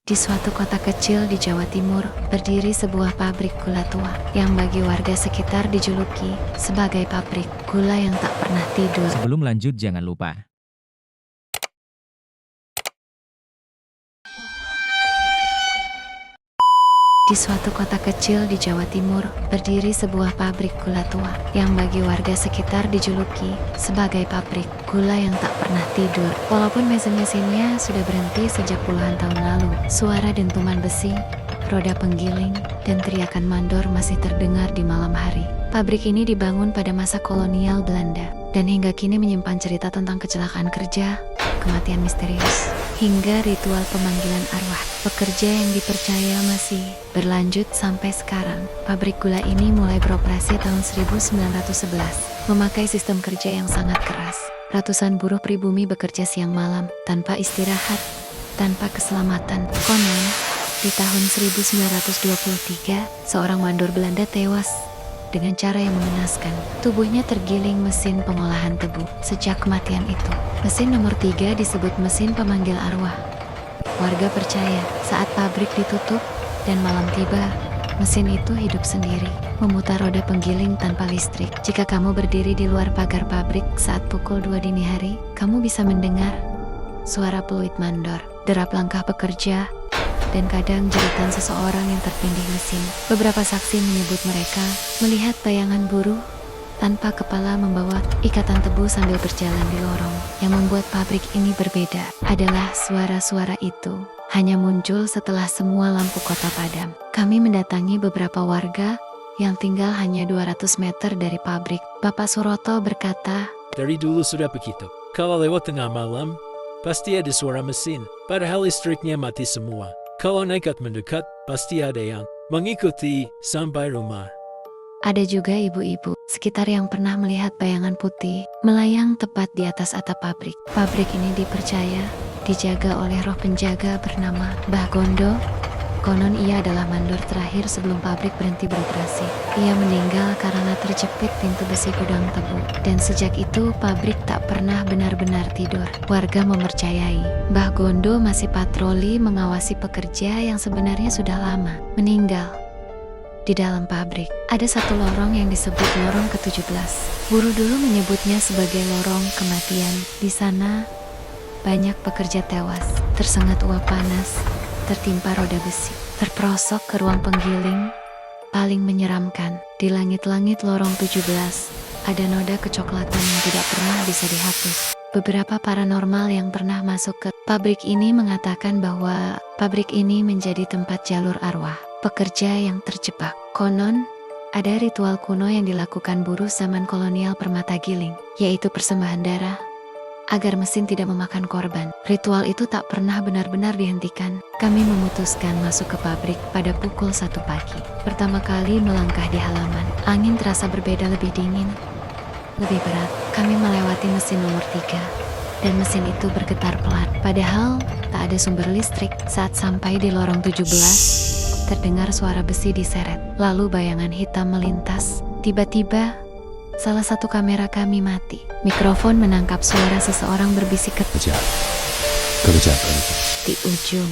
Di suatu kota kecil di Jawa Timur, berdiri sebuah pabrik gula tua yang bagi warga sekitar dijuluki sebagai pabrik gula yang tak pernah tidur. Sebelum lanjut jangan lupa Di suatu kota kecil di Jawa Timur, berdiri sebuah pabrik gula tua yang bagi warga sekitar dijuluki sebagai pabrik gula yang tak pernah tidur. Walaupun mesin-mesinnya sudah berhenti sejak puluhan tahun lalu, suara dentuman besi, roda penggiling, dan teriakan mandor masih terdengar di malam hari. Pabrik ini dibangun pada masa kolonial Belanda dan hingga kini menyimpan cerita tentang kecelakaan kerja, kematian misterius, hingga ritual pemanggilan arwah. Pekerja yang dipercaya masih berlanjut sampai sekarang. Pabrik gula ini mulai beroperasi tahun 1911, memakai sistem kerja yang sangat keras. Ratusan buruh pribumi bekerja siang malam, tanpa istirahat, tanpa keselamatan. Konon, di tahun 1923, seorang mandor Belanda tewas dengan cara yang mengenaskan. Tubuhnya tergiling mesin pengolahan tebu. Sejak kematian itu, mesin nomor 3 disebut mesin pemanggil arwah. Warga percaya saat pabrik ditutup dan malam tiba, mesin itu hidup sendiri, memutar roda penggiling tanpa listrik. Jika kamu berdiri di luar pagar pabrik saat pukul 2 dini hari, kamu bisa mendengar suara peluit mandor, derap langkah pekerja, dan kadang jeritan seseorang yang tertindih mesin. Beberapa saksi menyebut mereka melihat bayangan buruh tanpa kepala membawa ikatan tebu sambil berjalan di lorong. Yang membuat pabrik ini berbeda adalah suara-suara itu hanya muncul setelah semua lampu kota padam. Kami mendatangi beberapa warga yang tinggal hanya 200 meter dari pabrik. Bapak Suroto berkata, "Dari dulu sudah begitu. Kalau lewat tengah malam, pasti ada suara mesin. Padahal listriknya mati semua. Kalau nekat mendekat, pasti ada yang mengikuti sampai rumah." ada juga ibu-ibu sekitar yang pernah melihat bayangan putih melayang tepat di atas atap pabrik. Pabrik ini dipercaya dijaga oleh roh penjaga bernama Mbah Gondo. Konon ia adalah mandor terakhir sebelum pabrik berhenti beroperasi. Ia meninggal karena terjepit pintu besi gudang tebu. Dan sejak itu pabrik tak pernah benar-benar tidur. Warga mempercayai Mbah Gondo masih patroli mengawasi pekerja yang sebenarnya sudah lama meninggal. Di dalam pabrik, ada satu lorong yang disebut lorong ke-17. Buruh dulu menyebutnya sebagai lorong kematian. Di sana, banyak pekerja tewas, tersengat uap panas, tertimpa roda besi, terperosok ke ruang penggiling. Paling menyeramkan, di langit-langit lorong 17, ada noda kecoklatan yang tidak pernah bisa dihapus. Beberapa paranormal yang pernah masuk ke pabrik ini mengatakan bahwa pabrik ini menjadi tempat jalur arwah pekerja yang terjebak. Konon, ada ritual kuno yang dilakukan buruh zaman kolonial permata giling, yaitu persembahan darah agar mesin tidak memakan korban. Ritual itu tak pernah benar-benar dihentikan. Kami memutuskan masuk ke pabrik pada pukul 1 pagi. Pertama kali melangkah di halaman, angin terasa berbeda, lebih dingin, lebih berat. Kami melewati mesin nomor 3, dan mesin itu bergetar pelan. Padahal tak ada sumber listrik. Saat sampai di lorong 17, terdengar suara besi diseret. Lalu bayangan hitam melintas. Tiba-tiba, salah satu kamera kami mati. Mikrofon menangkap suara seseorang berbisik kerja. di ujung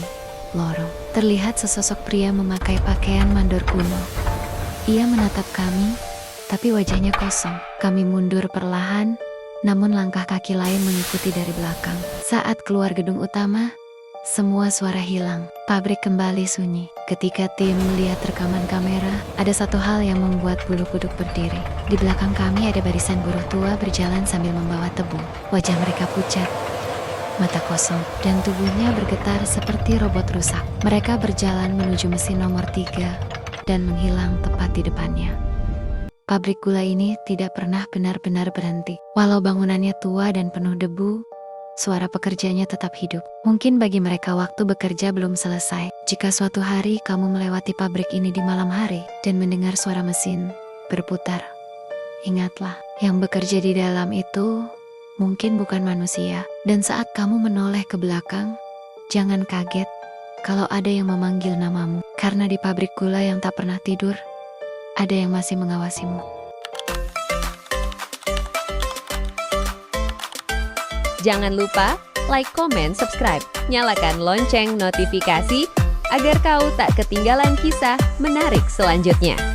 lorong. Terlihat sesosok pria memakai pakaian mandor kuno. Ia menatap kami, tapi wajahnya kosong. Kami mundur perlahan, namun langkah kaki lain mengikuti dari belakang. Saat keluar gedung utama, semua suara hilang. Pabrik kembali sunyi. Ketika tim melihat rekaman kamera, ada satu hal yang membuat bulu kuduk berdiri. Di belakang kami ada barisan buruh tua berjalan sambil membawa tebu. Wajah mereka pucat, mata kosong, dan tubuhnya bergetar seperti robot rusak. Mereka berjalan menuju mesin nomor 3 dan menghilang tepat di depannya. Pabrik gula ini tidak pernah benar-benar berhenti. Walau bangunannya tua dan penuh debu, suara pekerjanya tetap hidup. Mungkin bagi mereka waktu bekerja belum selesai. Jika suatu hari kamu melewati pabrik ini di malam hari dan mendengar suara mesin berputar, ingatlah, yang bekerja di dalam itu mungkin bukan manusia. Dan saat kamu menoleh ke belakang, jangan kaget kalau ada yang memanggil namamu. Karena di pabrik gula yang tak pernah tidur, ada yang masih mengawasimu. Jangan lupa like, comment, subscribe, nyalakan lonceng notifikasi agar kau tak ketinggalan kisah menarik selanjutnya.